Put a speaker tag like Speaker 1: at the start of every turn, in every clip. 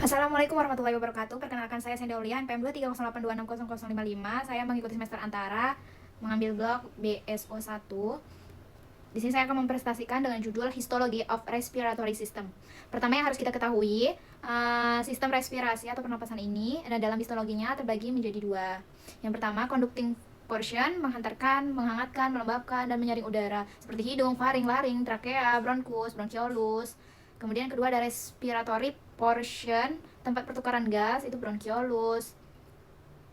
Speaker 1: Assalamualaikum warahmatullahi wabarakatuh. Perkenalkan saya Senda Aulia, NPM 23082600055. Saya mengikuti semester antara, mengambil blok BSO1. Di sini saya akan mempresentasikan dengan judul Histology of Respiratory System. Pertama yang harus kita ketahui, sistem respirasi atau pernapasan ini dalam histologinya terbagi menjadi dua. Yang pertama, conducting portion, menghantarkan, menghangatkan, melembabkan, dan menyaring udara seperti hidung, faring, laring, trakea, bronkus, bronchiolus. Kemudian kedua ada respiratory portion, tempat pertukaran gas, itu bronchiolus,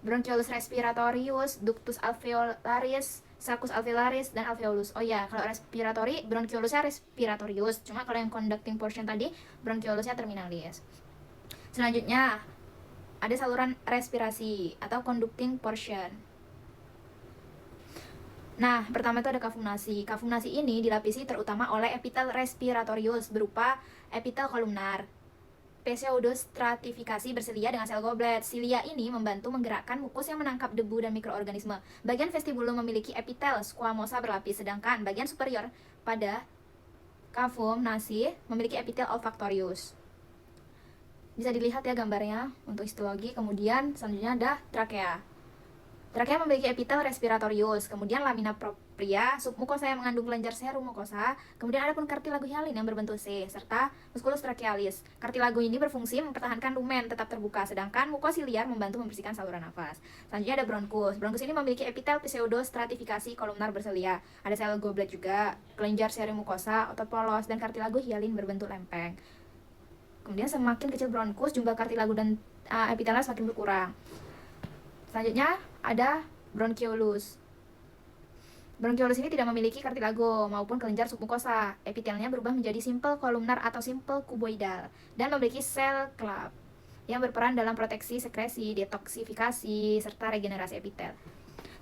Speaker 1: bronchiolus respiratorius, ductus alveolaris, sulcus alveolaris, dan alveolus. Oh ya, kalau respiratory, bronchiolusnya respiratorius. Cuma kalau yang conducting portion tadi, bronchiolusnya terminalis. Selanjutnya, ada saluran respirasi atau conducting portion. Nah, pertama itu ada kavumnasi. Kavumnasi ini dilapisi terutama oleh epitel respiratorius berupa epitel kolumnar. Pseudostratifikasi berselia dengan sel goblet. Silia ini membantu menggerakkan mukus yang menangkap debu dan mikroorganisme. Bagian vestibulum memiliki epitel squamosa berlapis, sedangkan bagian superior pada kavumnasi memiliki epitel olfactorius. Bisa dilihat ya gambarnya untuk histologi. Kemudian selanjutnya ada trakea. Trakea memiliki epitel respiratorius, kemudian lamina propria, submukosa yang mengandung kelenjar serum mukosa, kemudian ada pun kartilago hyalin yang berbentuk C, serta musculus trachealis. Kartilago ini berfungsi mempertahankan lumen tetap terbuka, sedangkan mukosiliar membantu membersihkan saluran nafas. Selanjutnya ada bronkus. Bronkus ini memiliki epitel pseudostratifikasi kolumnar berselia. Ada sel goblet juga, kelenjar serum mukosa, otot polos, dan kartilago hyalin berbentuk lempeng. Kemudian semakin kecil bronkus, jumlah kartilago dan epitelnya semakin berkurang. Selanjutnya ada bronchiolus. Bronchiolus ini tidak memiliki kartilago maupun kelenjar submukosa. Epitelnya berubah menjadi simple kolumnar atau simple kuboidal dan memiliki sel club yang berperan dalam proteksi sekresi, detoksifikasi, serta regenerasi epitel.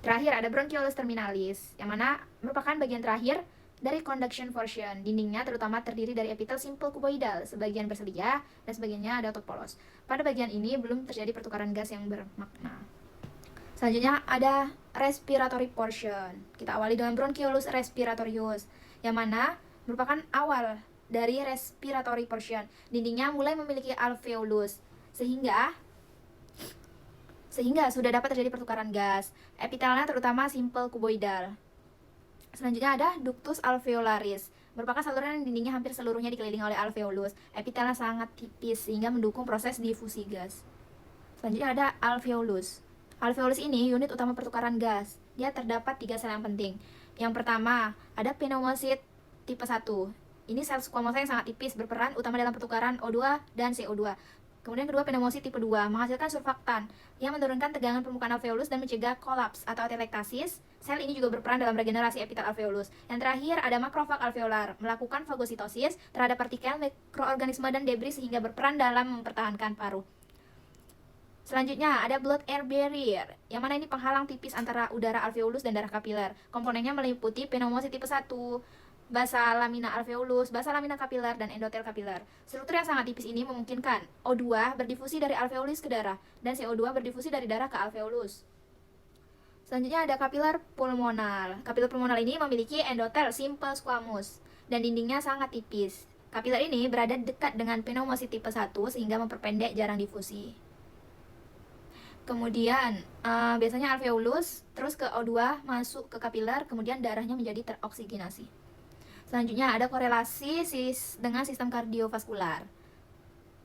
Speaker 1: Terakhir ada bronchiolus terminalis, yang mana merupakan bagian terakhir dari conduction portion. Dindingnya terutama terdiri dari epitel simple kuboidal, sebagian berselia dan sebagiannya ada otot polos. Pada bagian ini belum terjadi pertukaran gas yang bermakna. Selanjutnya ada respiratory portion. Kita awali dengan bronchiolus respiratorius, yang mana merupakan awal dari respiratory portion. Dindingnya mulai memiliki alveolus, sehingga sudah dapat terjadi pertukaran gas. Epitelnya terutama simple kuboidal. Selanjutnya ada ductus alveolaris, merupakan saluran yang dindingnya hampir seluruhnya dikelilingi oleh alveolus. Epitelnya sangat tipis sehingga mendukung proses difusi gas. Selanjutnya ada alveolus. Alveolus ini unit utama pertukaran gas. Dia terdapat 3 sel yang penting. Yang pertama, ada pneumocyte tipe 1. Ini sel squamosa yang sangat tipis, berperan utama dalam pertukaran O2 dan CO2. Kemudian kedua, pneumocyte tipe 2 menghasilkan surfaktan yang menurunkan tegangan permukaan alveolus dan mencegah kolaps atau atelektasis. Sel ini juga berperan dalam regenerasi epitel alveolus. Yang terakhir, ada makrofag alveolar, melakukan fagositosis terhadap partikel mikroorganisme dan debris sehingga berperan dalam mempertahankan paru. Selanjutnya ada blood-air barrier, yang mana ini penghalang tipis antara udara alveolus dan darah kapiler. Komponennya meliputi pneumocyte tipe 1, basa lamina alveolus, basa lamina kapiler, dan endotel kapiler. Struktur yang sangat tipis ini memungkinkan O2 berdifusi dari alveolus ke darah, dan CO2 berdifusi dari darah ke alveolus. Selanjutnya ada kapiler pulmonal. Kapiler pulmonal ini memiliki endotel simple squamous, dan dindingnya sangat tipis. Kapiler ini berada dekat dengan pneumocyte tipe 1 sehingga memperpendek jarak difusi. Kemudian biasanya alveolus, terus ke O2 masuk ke kapiler, kemudian darahnya menjadi teroksigenasi. Selanjutnya ada korelasi dengan sistem kardiovaskular,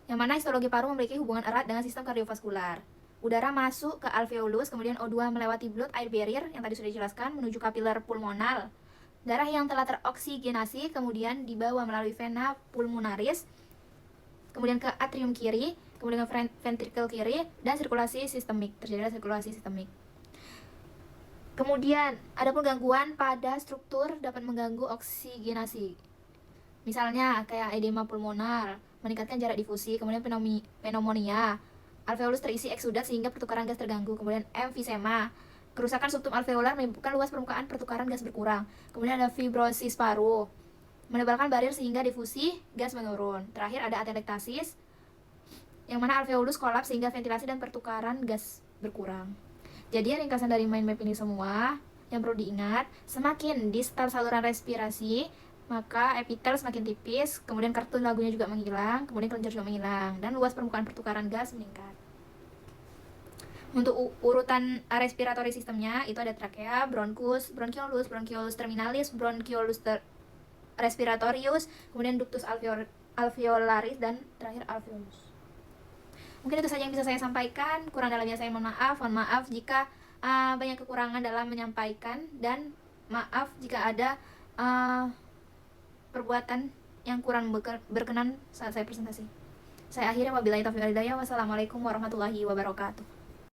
Speaker 1: yang mana histologi paru memiliki hubungan erat dengan sistem kardiovaskular. Udara masuk ke alveolus, kemudian O2 melewati blood-air barrier yang tadi sudah dijelaskan menuju kapiler pulmonal. Darah yang telah teroksigenasi kemudian dibawa melalui vena pulmonaris, kemudian ke atrium kiri, kemudian ke ventricle kiri, dan sirkulasi sistemik. Terjadi sirkulasi sistemik. Kemudian, ada pun gangguan pada struktur dapat mengganggu oksigenasi. Misalnya, kayak edema pulmonar, meningkatkan jarak difusi, kemudian pneumonia, alveolus terisi eksudat sehingga pertukaran gas terganggu, kemudian emfisema, kerusakan subtum alveolar menyebabkan luas permukaan pertukaran gas berkurang, kemudian ada fibrosis paru, menebalkan barir sehingga difusi gas menurun. Terakhir ada atelektasis, yang mana alveolus kolaps sehingga ventilasi dan pertukaran gas berkurang. Jadi ringkasan dari mind map ini semua yang perlu diingat, semakin distal saluran respirasi, maka epitel semakin tipis, kemudian kartun lagunya juga menghilang, kemudian kelenjar juga menghilang, dan luas permukaan pertukaran gas meningkat. Untuk urutan respiratory sistemnya itu ada trakea, bronkus, bronchiolus terminalis, bronchiolus respiratorius, kemudian ductus alveolaris, dan terakhir alveolus. Mungkin itu saja yang bisa saya sampaikan. Kurang dalamnya saya mohon maaf. Mohon maaf jika banyak kekurangan dalam menyampaikan, dan maaf jika ada perbuatan yang kurang berkenan saat saya presentasi. Saya akhiri, wabillahi taufiq wal hidayah. Wassalamualaikum warahmatullahi wabarakatuh.